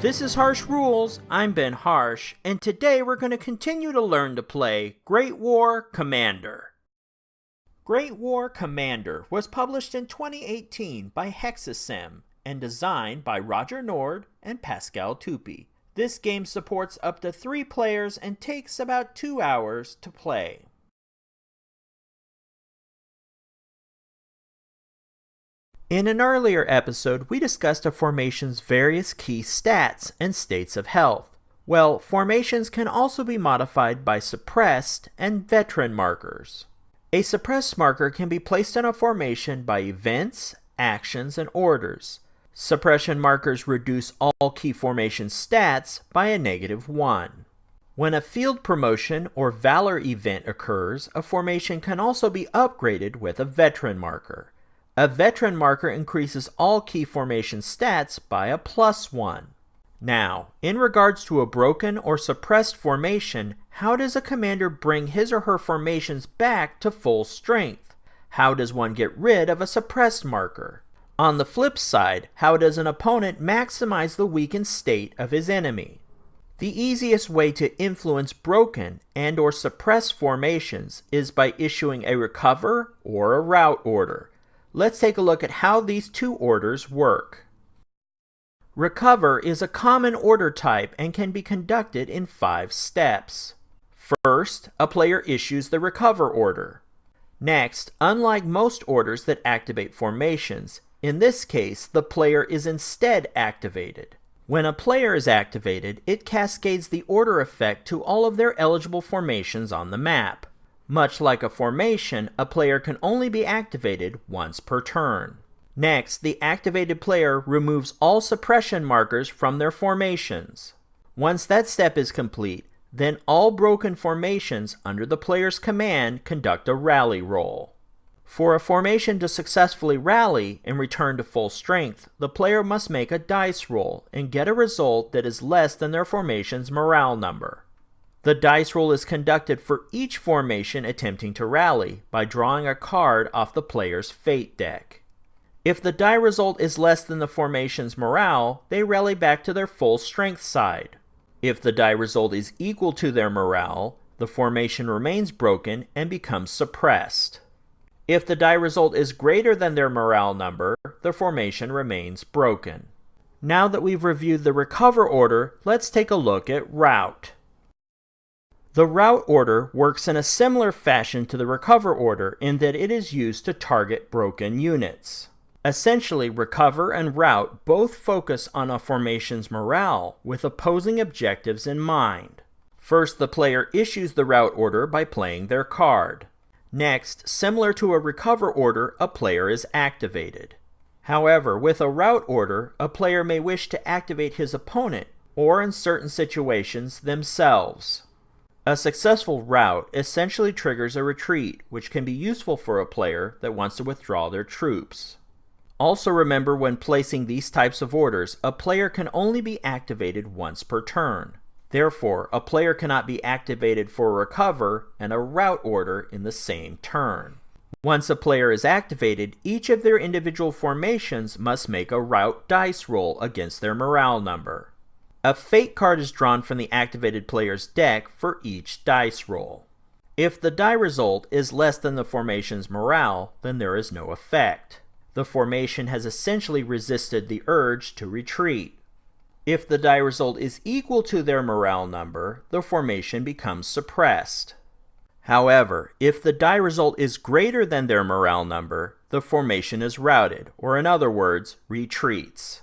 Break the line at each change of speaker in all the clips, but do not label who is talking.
This is Harsh Rules, I'm Ben Harsh, and today we're going to continue to learn to play Great War Commander. Great War Commander was published in 2018 by Hexasym and designed by Roger Nord and Pascal Tupi. This game supports up to 3 players and takes about 2 hours to play. In an earlier episode, we discussed a formation's various key stats and states of health. Well, formations can also be modified by suppressed and veteran markers. A suppressed marker can be placed on a formation by events, actions, and orders. Suppression markers reduce all key formation stats by a -1. When a field promotion or valor event occurs, a formation can also be upgraded with a veteran marker. A veteran marker increases all key formation stats by a +1. Now, in regards to a broken or suppressed formation, how does a commander bring his or her formations back to full strength? How does one get rid of a suppressed marker? On the flip side, how does an opponent maximize the weakened state of his enemy? The easiest way to influence broken and or suppressed formations is by issuing a recover or a rout order. Let's take a look at how these two orders work. Recover is a common order type and can be conducted in 5 steps. First, a player issues the recover order. Next, unlike most orders that activate formations, in this case, the player is instead activated. When a player is activated, it cascades the order effect to all of their eligible formations on the map. Much like a formation, a player can only be activated once per turn. Next, the activated player removes all suppression markers from their formations. Once that step is complete, then all broken formations under the player's command conduct a rally roll. For a formation to successfully rally and return to full strength, the player must make a dice roll and get a result that is less than their formation's morale number. The dice roll is conducted for each formation attempting to rally by drawing a card off the player's fate deck. If the die result is less than the formation's morale, they rally back to their full strength side. If the die result is equal to their morale, the formation remains broken and becomes suppressed. If the die result is greater than their morale number, the formation remains broken. Now that we've reviewed the recover order, let's take a look at ROUT. The ROUT order works in a similar fashion to the recover order in that it is used to target broken units. Essentially, recover and ROUT both focus on a formation's morale with opposing objectives in mind. First, the player issues the ROUT order by playing their card. Next, similar to a recover order, a player is activated. However, with a ROUT order, a player may wish to activate his opponent, or in certain situations, themselves. A successful rout essentially triggers a retreat, which can be useful for a player that wants to withdraw their troops. Also remember, when placing these types of orders, a player can only be activated once per turn. Therefore, a player cannot be activated for a recover and a rout order in the same turn. Once a player is activated, each of their individual formations must make a rout dice roll against their morale number. A fate card is drawn from the activated player's deck for each dice roll. If the die result is less than the formation's morale, then there is no effect. The formation has essentially resisted the urge to retreat. If the die result is equal to their morale number, the formation becomes suppressed. However, if the die result is greater than their morale number, the formation is routed, or in other words, retreats.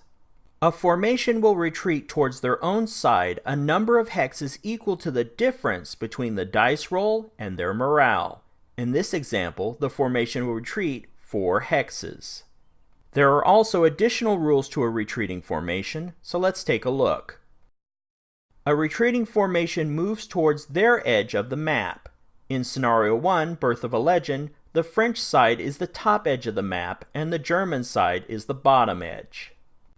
A formation will retreat towards their own side a number of hexes equal to the difference between the dice roll and their morale. In this example, the formation will retreat 4 hexes. There are also additional rules to a retreating formation, so let's take a look. A retreating formation moves towards their edge of the map. In Scenario 1, Birth of a Legend, the French side is the top edge of the map and the German side is the bottom edge.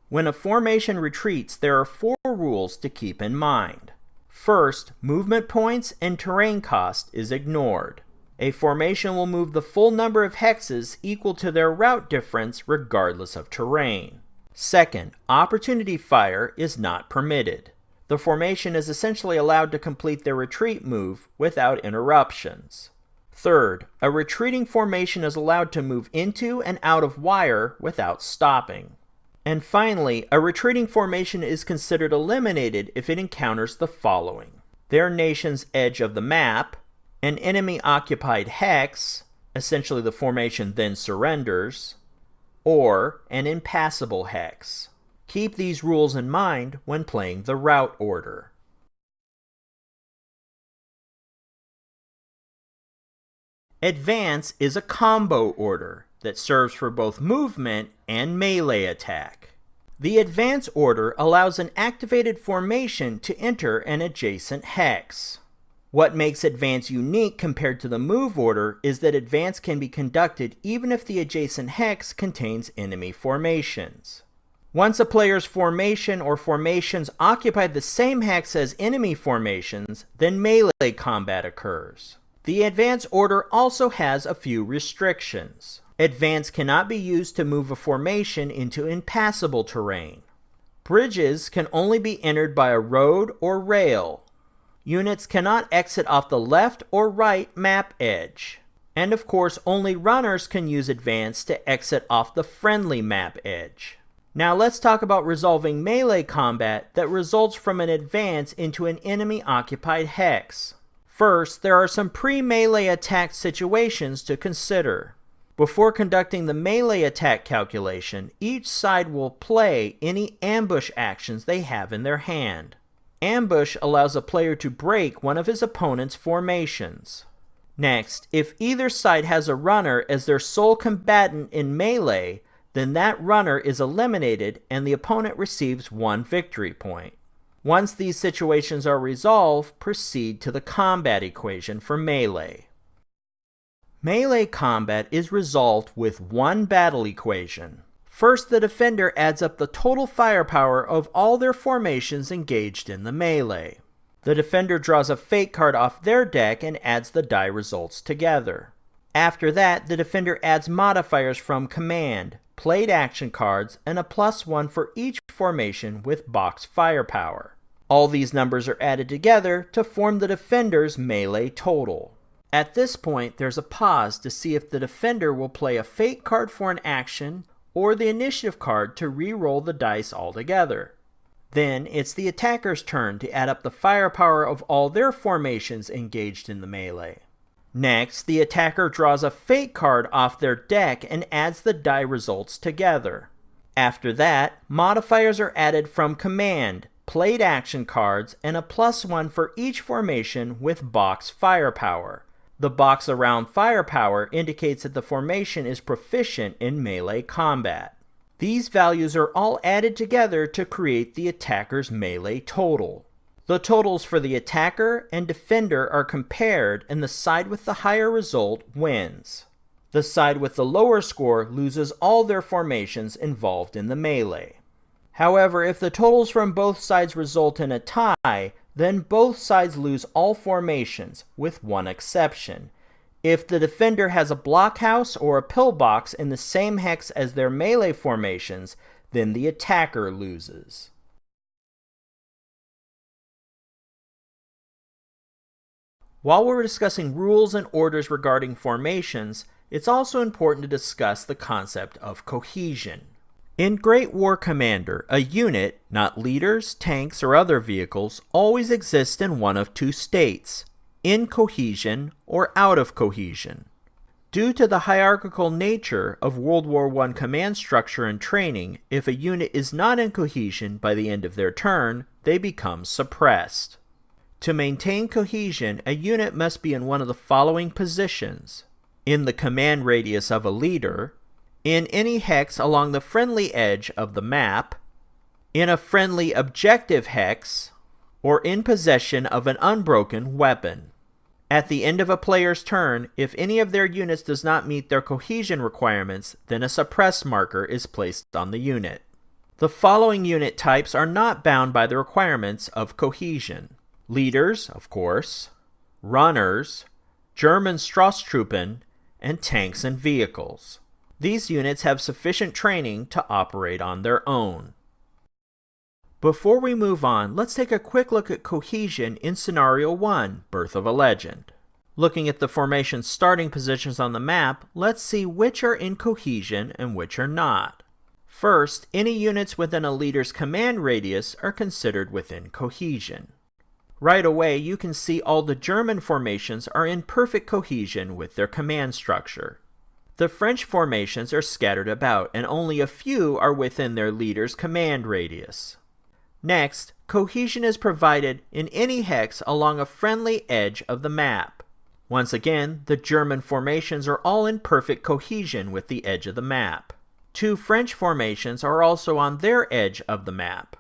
When a formation retreats, there are 4 rules to keep in mind. First, movement points and terrain cost is ignored. A formation will move the full number of hexes equal to their route difference regardless of terrain. Second, opportunity fire is not permitted. The formation is essentially allowed to complete their retreat move without interruptions. Third, a retreating formation is allowed to move into and out of wire without stopping. And finally, a retreating formation is considered eliminated if it encounters the following: their nation's edge of the map, an enemy-occupied hex, essentially the formation then surrenders, or an impassable hex. Keep these rules in mind when playing the route order. Advance is a combo order that serves for both movement and melee attack. The advance order allows an activated formation to enter an adjacent hex. What makes advance unique compared to the move order is that advance can be conducted even if the adjacent hex contains enemy formations. Once a player's formation or formations occupy the same hex as enemy formations, then melee combat occurs. The advance order also has a few restrictions. Advance cannot be used to move a formation into impassable terrain. Bridges can only be entered by a road or rail. Units cannot exit off the left or right map edge. And of course, only runners can use advance to exit off the friendly map edge. Now let's talk about resolving melee combat that results from an advance into an enemy-occupied hex. First, there are some pre-melee attack situations to consider. Before conducting the melee attack calculation, each side will play any ambush actions they have in their hand. Ambush allows a player to break one of his opponent's formations. Next, if either side has a runner as their sole combatant in melee, then that runner is eliminated and the opponent receives 1 victory point. Once these situations are resolved, proceed to the combat equation for melee. Melee combat is resolved with one battle equation. First, the defender adds up the total firepower of all their formations engaged in the melee. The defender draws a fate card off their deck and adds the die results together. After that, the defender adds modifiers from command, played action cards, and a +1 for each formation with box firepower. All these numbers are added together to form the defender's melee total. At this point, there's a pause to see if the defender will play a fate card for an action or the initiative card to re-roll the dice altogether. Then it's the attacker's turn to add up the firepower of all their formations engaged in the melee. Next, the attacker draws a fate card off their deck and adds the die results together. After that, modifiers are added from command, played action cards, and a +1 for each formation with box firepower. The box around firepower indicates that the formation is proficient in melee combat. These values are all added together to create the attacker's melee total. The totals for the attacker and defender are compared, and the side with the higher result wins. The side with the lower score loses all their formations involved in the melee. However, if the totals from both sides result in a tie, then both sides lose all formations, with one exception. If the defender has a blockhouse or a pillbox in the same hex as their melee formations, then the attacker loses. While we're discussing rules and orders regarding formations, it's also important to discuss the concept of cohesion. In Great War Commander, a unit, not leaders, tanks, or other vehicles, always exists in one of two states: in cohesion or out of cohesion. Due to the hierarchical nature of World War I command structure and training, if a unit is not in cohesion by the end of their turn, they become suppressed. To maintain cohesion, a unit must be in one of the following positions: in the command radius of a leader, in any hex along the friendly edge of the map, in a friendly objective hex, or in possession of an unbroken weapon. At the end of a player's turn, if any of their units does not meet their cohesion requirements, then a suppress marker is placed on the unit. The following unit types are not bound by the requirements of cohesion: leaders, of course, runners, German Strasstruppen, and tanks and vehicles. These units have sufficient training to operate on their own. Before we move on, let's take a quick look at cohesion in Scenario 1, Birth of a Legend. Looking at the formation's starting positions on the map, let's see which are in cohesion and which are not. First, any units within a leader's command radius are considered within cohesion. Right away, you can see all the German formations are in perfect cohesion with their command structure. The French formations are scattered about, and only a few are within their leader's command radius. Next, cohesion is provided in any hex along a friendly edge of the map. Once again, the German formations are all in perfect cohesion with the edge of the map. 2 French formations are also on their edge of the map.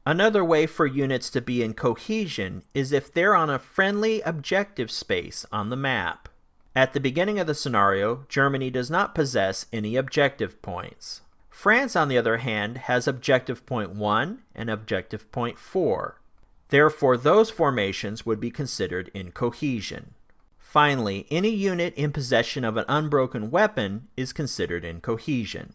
Another way for units to be in cohesion is if they're on a friendly objective space on the map. At the beginning of the scenario, Germany does not possess any objective points. France, on the other hand, has objective point 1 and objective point 4. Therefore, those formations would be considered in cohesion. Finally, any unit in possession of an unbroken weapon is considered in cohesion.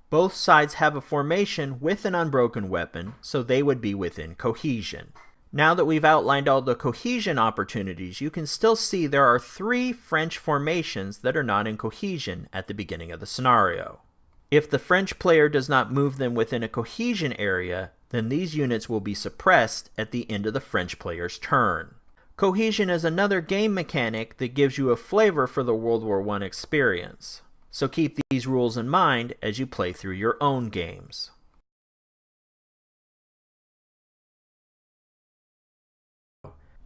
Both sides have a formation with an unbroken weapon, so they would be within cohesion. Now that we've outlined all the cohesion opportunities, you can still see there are 3 French formations that are not in cohesion at the beginning of the scenario. If the French player does not move them within a cohesion area, then these units will be suppressed at the end of the French player's turn. Cohesion is another game mechanic that gives you a flavor for the World War I experience. So keep these rules in mind as you play through your own games.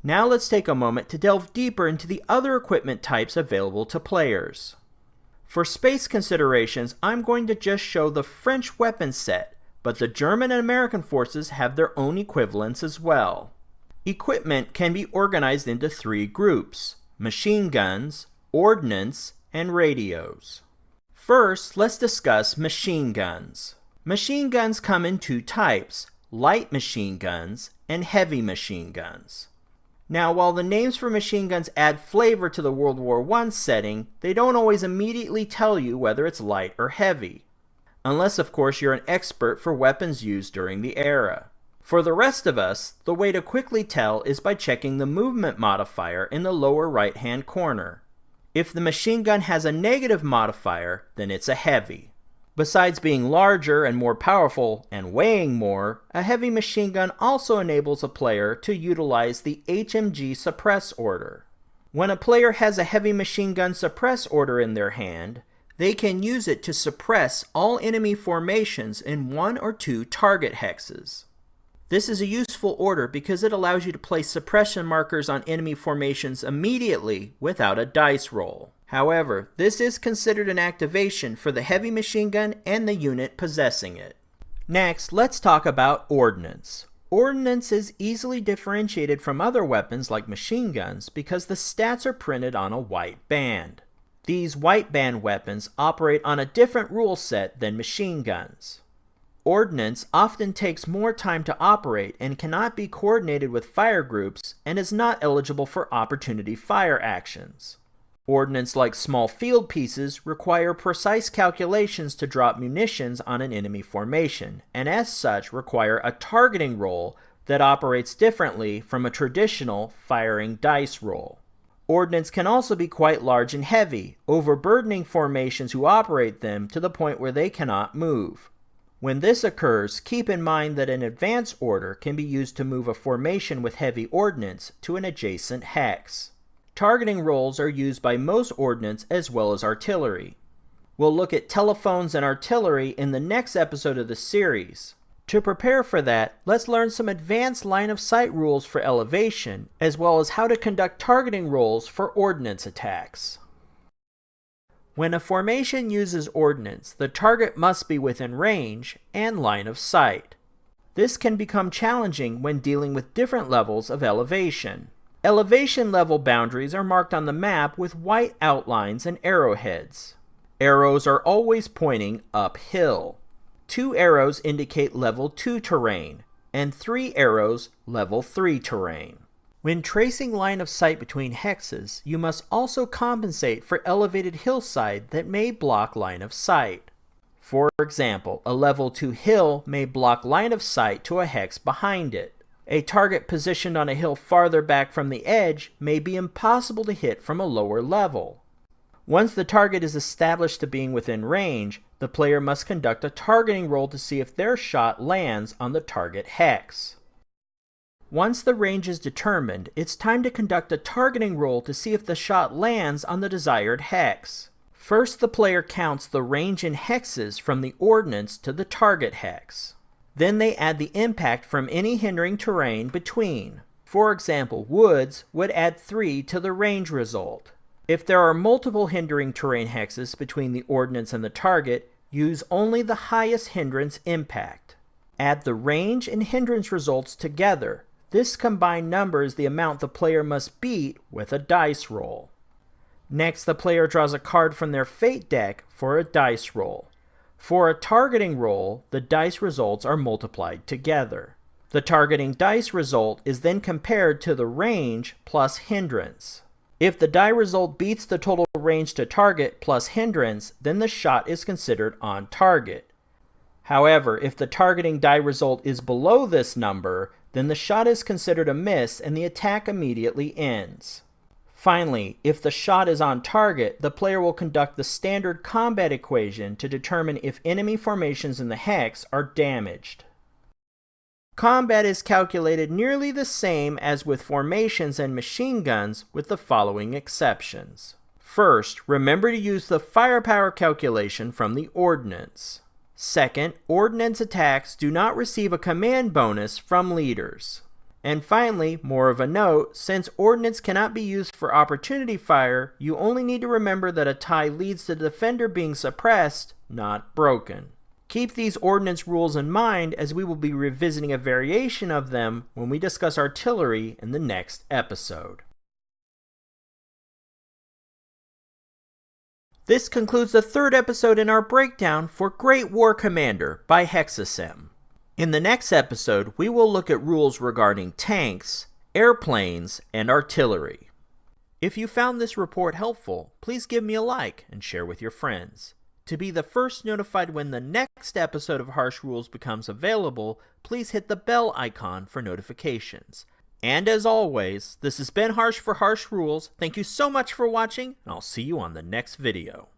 Now let's take a moment to delve deeper into the other equipment types available to players. For space considerations, I'm going to just show the French weapon set, but the German and American forces have their own equivalents as well. Equipment can be organized into 3 groups: machine guns, ordnance, and radios. First, let's discuss machine guns. Machine guns come in 2 types: light machine guns and heavy machine guns. Now, while the names for machine guns add flavor to the World War I setting, they don't always immediately tell you whether it's light or heavy. Unless, of course, you're an expert for weapons used during the era. For the rest of us, the way to quickly tell is by checking the movement modifier in the lower right-hand corner. If the machine gun has a negative modifier, then it's a heavy. Besides being larger and more powerful and weighing more, a heavy machine gun also enables a player to utilize the HMG suppress order. When a player has a heavy machine gun suppress order in their hand, they can use it to suppress all enemy formations in 1 or 2 target hexes. This is a useful order because it allows you to place suppression markers on enemy formations immediately without a dice roll. However, this is considered an activation for the heavy machine gun and the unit possessing it. Next, let's talk about ordnance. Ordnance is easily differentiated from other weapons like machine guns because the stats are printed on a white band. These white band weapons operate on a different rule set than machine guns. Ordnance often takes more time to operate and cannot be coordinated with fire groups and is not eligible for opportunity fire actions. Ordnance, like small field pieces, require precise calculations to drop munitions on an enemy formation, and as such require a targeting roll that operates differently from a traditional firing dice roll. Ordnance can also be quite large and heavy, overburdening formations who operate them to the point where they cannot move. When this occurs, keep in mind that an advance order can be used to move a formation with heavy ordnance to an adjacent hex. Targeting rolls are used by most ordnance as well as artillery. We'll look at telephones and artillery in the next episode of the series. To prepare for that, let's learn some advanced line of sight rules for elevation, as well as how to conduct targeting rolls for ordnance attacks. When a formation uses ordnance, the target must be within range and line of sight. This can become challenging when dealing with different levels of elevation. Elevation level boundaries are marked on the map with white outlines and arrowheads. Arrows are always pointing uphill. 2 arrows indicate level 2 terrain, and 3 arrows level 3 terrain. When tracing line of sight between hexes, you must also compensate for elevated hillside that may block line of sight. For example, a level 2 hill may block line of sight to a hex behind it. A target positioned on a hill farther back from the edge may be impossible to hit from a lower level. Once the target is established to being within range, the player must conduct a targeting roll to see if their shot lands on the target hex. Once the range is determined, it's time to conduct a targeting roll to see if the shot lands on the desired hex. First, the player counts the range in hexes from the ordnance to the target hex. Then they add the impact from any hindering terrain between. For example, woods would add 3 to the range result. If there are multiple hindering terrain hexes between the ordnance and the target, use only the highest hindrance impact. Add the range and hindrance results together. This combined number is the amount the player must beat with a dice roll. Next, the player draws a card from their fate deck for a dice roll. For a targeting roll, the dice results are multiplied together. The targeting dice result is then compared to the range plus hindrance. If the die result beats the total range to target plus hindrance, then the shot is considered on target. However, if the targeting die result is below this number, then the shot is considered a miss and the attack immediately ends. Finally, if the shot is on target, the player will conduct the standard combat equation to determine if enemy formations in the hex are damaged. Combat is calculated nearly the same as with formations and machine guns, with the following exceptions. First, remember to use the firepower calculation from the ordnance. Second, ordnance attacks do not receive a command bonus from leaders. And finally, more of a note, since ordnance cannot be used for opportunity fire, you only need to remember that a tie leads to the defender being suppressed, not broken. Keep these ordnance rules in mind, as we will be revisiting a variation of them when we discuss artillery in the next episode. This concludes the third episode in our breakdown for Great War Commander by Hexasym. In the next episode, we will look at rules regarding tanks, airplanes, and artillery. If you found this report helpful, please give me a like and share with your friends. To be the first notified when the next episode of Harsh Rules becomes available, please hit the bell icon for notifications. And as always, this has been Harsh for Harsh Rules. Thank you so much for watching, and I'll see you on the next video.